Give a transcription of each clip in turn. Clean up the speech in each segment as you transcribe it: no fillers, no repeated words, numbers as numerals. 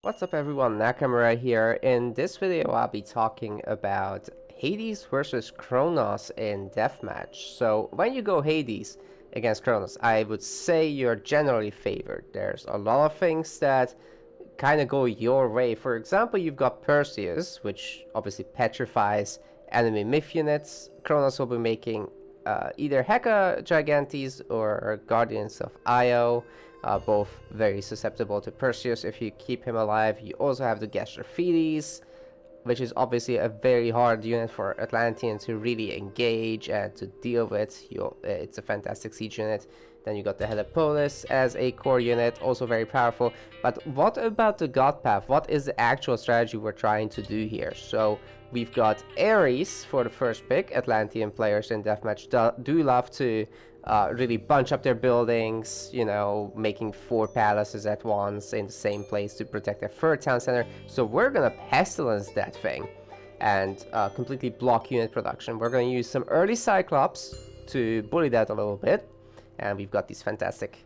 What's up everyone, Nakamura here. In this video I'll be talking about Hades versus Kronos in Deathmatch. So when you go Hades against Kronos, I would say you're generally favored. There's a lot of things that kind of go your way. For example, you've got Perseus, which obviously petrifies enemy myth units. Kronos will be making either Heka Gigantes or Guardians of Io, both very susceptible to Perseus if you keep him alive. You also have the Gastrophiles, which is obviously a very hard unit for Atlantean to really engage and to deal with. It's a fantastic siege unit. Then you got the Helipolis as a core unit, also very powerful. But what about the God Path? What is the actual strategy we're trying to do here? So we've got Ares for the first pick. Atlantean players in Deathmatch do love to really bunch up their buildings, you know, making 4 palaces at once in the same place to protect their third town center. So we're gonna Pestilence that thing and completely block unit production. We're gonna use some early Cyclops to bully that a little bit. And we've got these fantastic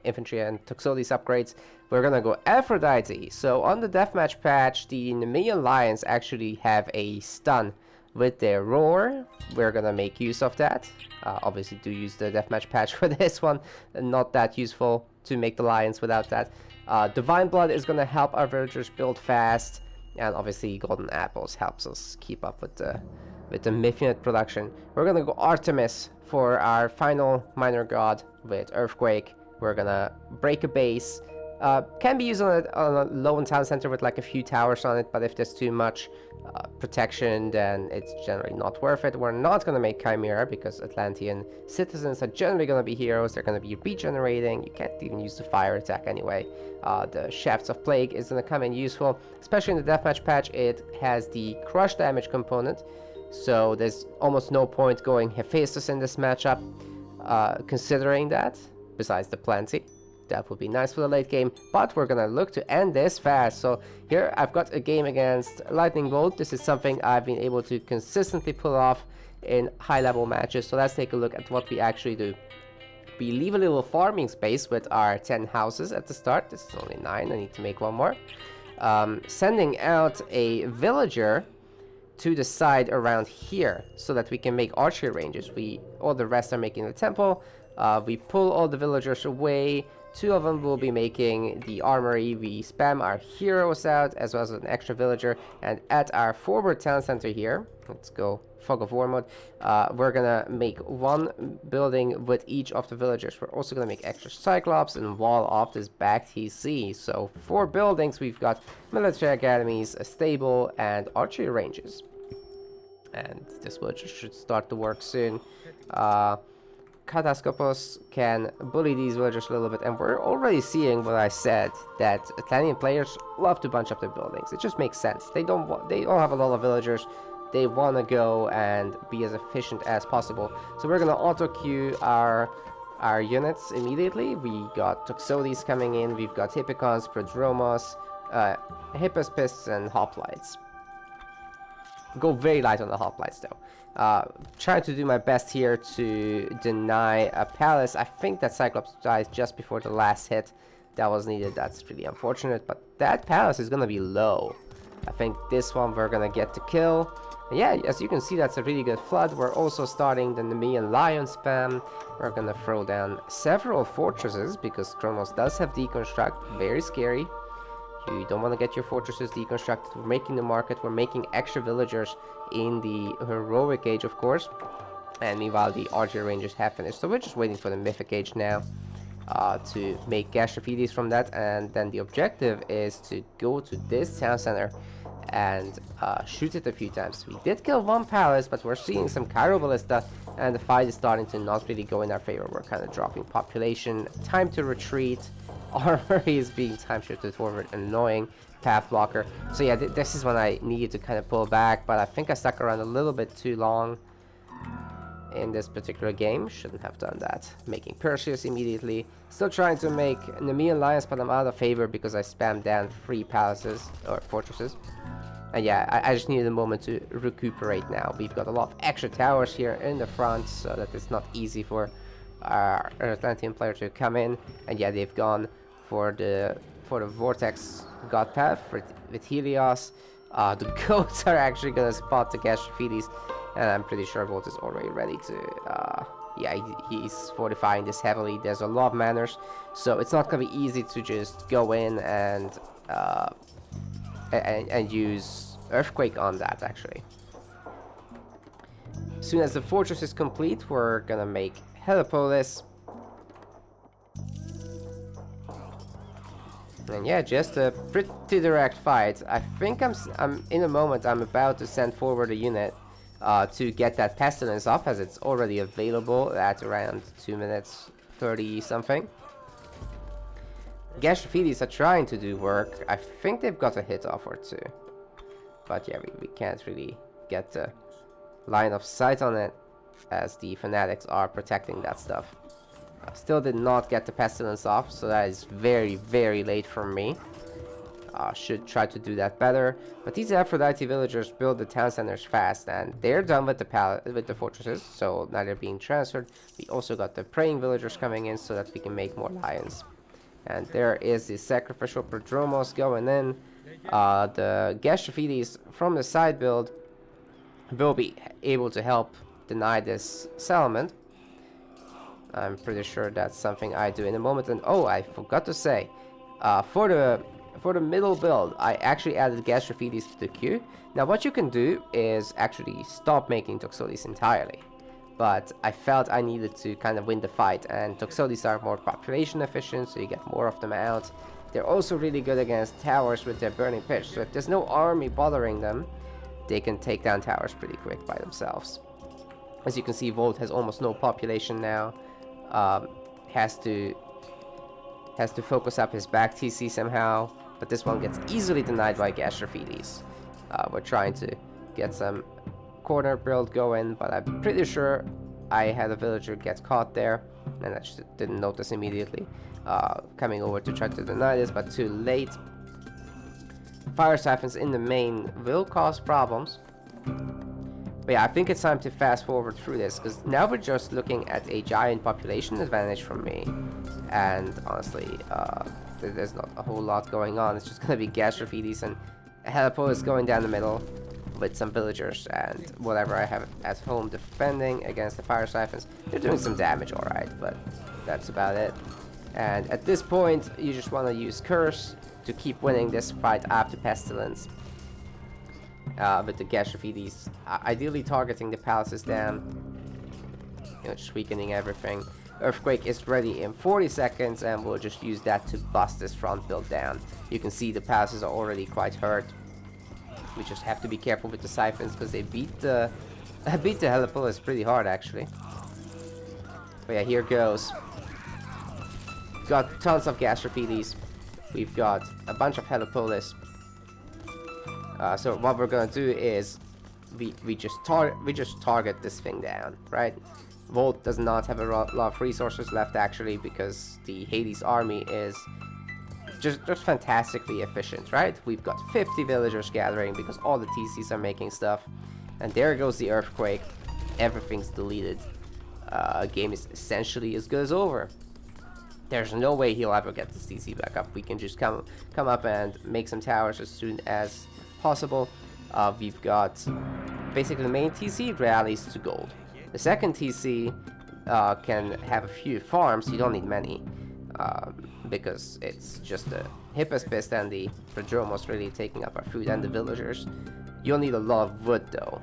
infantry and Toxotes upgrades. We're gonna go Aphrodite. So on the Deathmatch patch, the Nemean Lions actually have a stun with their roar. We're gonna make use of that. Obviously do use the Deathmatch patch for this one. Not that useful to make the Lions without that. Divine Blood is gonna help our villagers build fast. And obviously Golden Apples helps us keep up with the myth unit production. We're gonna go Artemis for our final minor god with Earthquake. We're gonna break a base. Can be used on a lone town center with like a few towers on it, but if there's too much protection, then it's generally not worth it. We're not gonna make Chimera because Atlantean citizens are generally gonna be heroes. They're gonna be regenerating. You can't even use the fire attack anyway. The Shafts of Plague is gonna come in useful, especially in the Deathmatch patch. It has the crush damage component. So there's almost no point going Hephaestus in this matchup, considering that, besides the plenty. That would be nice for the late game, but we're gonna look to end this fast. So here I've got a game against Lightning Bolt. This is something I've been able to consistently pull off in high-level matches. So let's take a look at what we actually do. We leave a little farming space with our 10 houses at the start. This is only 9, I need to make one more. Sending out a villager to the side around here so that we can make archery ranges. All the rest are making the temple. We pull all the villagers away. 2 of them will be making the armory. We spam our heroes out as well as an extra villager. And at our forward town center here, let's go Fog of War mode, we're gonna make 1 building with each of the villagers. We're also gonna make extra Cyclops and wall off this back TC. So 4 buildings. We've got military academies, a stable, and archery ranges. And this villager should start to work soon. Kataskopos can bully these villagers a little bit, and we're already seeing what I said, that Atlantean players love to bunch up their buildings. It just makes sense. They don't have a lot of villagers. They want to go and be as efficient as possible. So we're gonna auto queue our units immediately. We got Toxotes coming in. We've got Hippicons, Prodromos, Hippospists, and Hoplites. Go very light on the hoplites though. Trying to do my best here to deny a palace. I think that Cyclops dies just before the last hit that was needed. That's really unfortunate, but that palace is gonna be low. I think this one we're gonna get to kill. And yeah, as you can see, that's a really good flood. We're also starting the Nemean Lion spam. We're gonna throw down several fortresses because Kronos does have deconstruct. Very scary. You don't want to get your fortresses deconstructed. We're making the market. We're making extra villagers in the heroic age, of course. And meanwhile, the archer rangers have finished. So we're just waiting for the mythic age now to make Gastrophiles from that. And then the objective is to go to this town center and shoot it a few times. We did kill 1 palace, but we're seeing some Cairo Ballista, and the fight is starting to not really go in our favor. We're kind of dropping population. Time to retreat. Armor is being time shifted forward, annoying path blocker. So yeah, this is when I needed to kind of pull back, but I think I stuck around a little bit too long in this particular game. Shouldn't have done that. Making Perseus immediately. Still trying to make Nemean Lions, but I'm out of favor because I spammed down 3 palaces or fortresses. And yeah, I just needed a moment to recuperate now. We've got a lot of extra towers here in the front, so that it's not easy for our Atlantean player to come in. And yeah, they've gone for for the Vortex God Path with Helios. The goats are actually gonna spot the Gastrophiles, and I'm pretty sure Volt is already ready to. Yeah, he's fortifying this heavily. There's a lot of manners, so it's not gonna be easy to just go in and use Earthquake on that. Actually, as soon as the fortress is complete, we're gonna make Helipolis. And yeah, just a pretty direct fight. I think I'm in a moment I'm about to send forward a unit to get that pestilence off, as it's already available at around 2 minutes 30 something. Gastrophiles are trying to do work. I think they've got a hit off or two, but yeah, we can't really get the line of sight on it, as the fanatics are protecting that stuff. Still did not get the pestilence off, so that is very, very late for me. Should try to do that better. But these Aphrodite villagers build the town centers fast, and they're done with the fortresses, so now they're being transferred. We also got the praying villagers coming in so that we can make more lions. And there is the sacrificial prodromos going in. The Gastrophiles from the side build will be able to help deny this settlement. I'm pretty sure that's something I do in a moment. And oh, I forgot to say, for the middle build, I actually added Gastrophiles to the queue. Now what you can do is actually stop making Toxotes entirely, but I felt I needed to kind of win the fight, and Toxotes are more population efficient, so you get more of them out. They're also really good against towers with their burning pitch, so if there's no army bothering them, they can take down towers pretty quick by themselves. As you can see, Volt has almost no population now. Has to focus up his back TC somehow, but this one gets easily denied by Gastrophiles. We're trying to get some corner build going, but I'm pretty sure I had a villager get caught there, and I just didn't notice immediately. Coming over to try to deny this, but too late. Fire siphons in the main will cause problems. But yeah, I think it's time to fast forward through this, because now we're just looking at a giant population advantage from me. And honestly, there's not a whole lot going on. It's just going to be Gastrophiles and Helipolis going down the middle with some villagers and whatever I have at home defending against the fire siphons. They're doing some damage, alright, but that's about it. And at this point, you just want to use Curse to keep winning this fight after Pestilence. With the Gastrophiles ideally targeting the palaces down, just weakening everything. Earthquake is ready in 40 seconds, and we'll just use that to bust this front build down. You can see the palaces are already quite hurt. We just have to be careful with the siphons, because they beat the Helipolis pretty hard actually. But yeah, here goes. Got tons of Gastrophiles. We've got a bunch of Helipolis. So what we're gonna do is we just target this thing down, right? Volt does not have a lot of resources left actually, because the Hades army is just fantastically efficient, right? We've got 50 villagers gathering because all the TCs are making stuff, and there goes the earthquake. Everything's deleted. Game is essentially as good as over. There's no way he'll ever get this TC back up. We can just come up and make some towers as soon as possible. We've got basically the main TC rallies to gold. The second TC can have a few farms. You don't need many, because it's just the Hippospist and the Prodromos really taking up our food, and the villagers. You'll need a lot of wood though.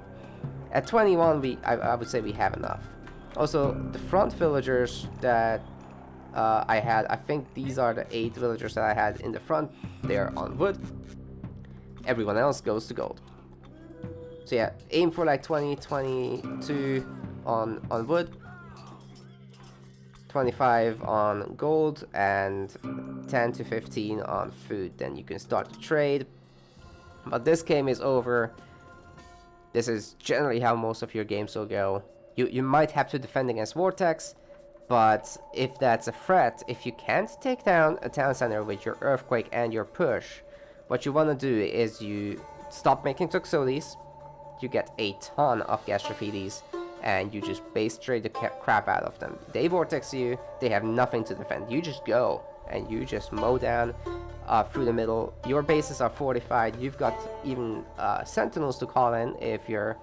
At 21, I would say we have enough. Also, the front villagers that I had, I think these are the 8 villagers that I had in the front. They're on wood. Everyone else goes to gold. So yeah, aim for like 20, 22 on wood, 25 on gold, and 10 to 15 on food. Then you can start to trade. But this game is over. This is generally how most of your games will go. You might have to defend against Vortex, but if that's a threat, if you can't take down a town center with your Earthquake and your push, what you want to do is you stop making Toxotes, you get a ton of Gastrophiles, and you just base trade the crap out of them. They Vortex you, they have nothing to defend. You just go, and you just mow down through the middle. Your bases are fortified. You've got even sentinels to call in if you're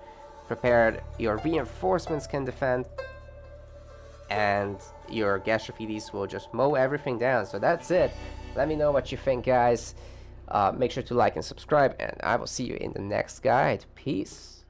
prepared. Your reinforcements can defend, and your Gastrophiles will just mow everything down. So that's it. Let me know what you think, guys. Make sure to like and subscribe, and I will see you in the next guide. Peace.